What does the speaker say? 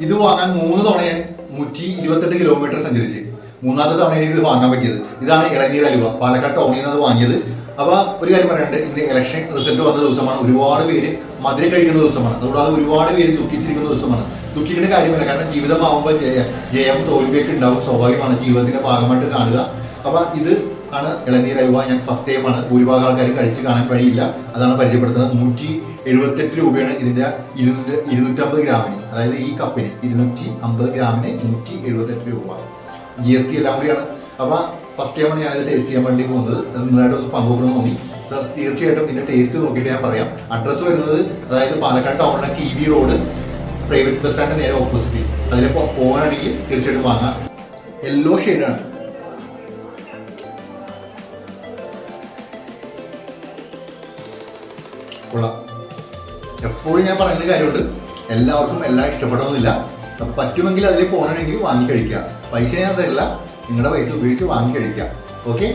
ഇത് വാങ്ങാൻ 3 തവണ ഞാൻ 128 കിലോമീറ്റർ സഞ്ചരിച്ച് മൂന്നാമത്തെ തവണ എനിക്ക് ഇത് വാങ്ങാൻ പറ്റിയത്. ഇതാണ് ഇളനീർ അലുവ, പാലക്കാട് ടൗണിൽ നിന്നത് വാങ്ങിയത്. അപ്പൊ ഒരു കാര്യം പറയാനുണ്ട്, ഇന്ന് ഇലക്ഷൻ റിസൾട്ട് വന്ന ദിവസമാണ്, ഒരുപാട് പേര് മധുരം കഴിക്കുന്ന ദിവസമാണ്, അതുകൂടാതെ ഒരുപാട് പേര് ദുഃഖിച്ചിരിക്കുന്ന ദിവസമാണ്. ദുഃഖിക്കേണ്ട കാര്യമില്ല, കാരണം ജീവിതമാവുമ്പോൾ ജയം തോൽവിയൊക്കെ ഉണ്ടാവും, സ്വാഭാവികമാണ്, ജീവിതത്തിന്റെ ഭാഗമായിട്ട് കാണുക. അപ്പൊ ഇത് ആണ് ഇളനീർ അലുവ. ഞാൻ ഫസ്റ്റ് ടൈമാണ്, ഭൂരിഭാഗം ആൾക്കാർ കഴിച്ച് കാണാൻ വഴിയില്ല, അതാണ് പരിചയപ്പെടുത്തുന്നത്. 178 രൂപയാണ് ഇതിന്റെ 250 ഗ്രാമിന്, അതായത് ഈ കപ്പിന് 250 ഗ്രാമിന് 178 രൂപ. GST എല്ലാം കൂടിയാണ്. അപ്പൊ ഫസ്റ്റ് ടൈമാണ് ഞാനിത് ടേസ്റ്റ് ചെയ്യാൻ വേണ്ടി പോകുന്നത്. നിങ്ങളായിട്ട് പങ്കുവെക്കണം തോന്നി. തീർച്ചയായിട്ടും ഇതിന്റെ ടേസ്റ്റ് നോക്കിയിട്ട് ഞാൻ പറയാം. അഡ്രസ്സ് വരുന്നത് അതായത് പാലക്കാട് ടൗണിലെ TV road private bus stand നേരെ ഓപ്പോസിറ്റ്. അതിൽ പോകാനാണെങ്കിൽ തീർച്ചയായിട്ടും വാങ്ങാം. യെല്ലോ ഷെയ്ഡാണ്. കൊള്ളാം. എപ്പോഴും ഞാൻ പറയുന്ന കാര്യമുണ്ട്, എല്ലാവർക്കും എല്ലാം ഇഷ്ടപ്പെടണമെന്നില്ല. അപ്പം പറ്റുമെങ്കിൽ അതിൽ പോകണമെങ്കിൽ വാങ്ങി കഴിക്കുക. പൈസ ഞാൻ തരില്ല, നിങ്ങളുടെ പൈസ ഉപയോഗിച്ച് വാങ്ങി കഴിക്കുക. ഓക്കെ.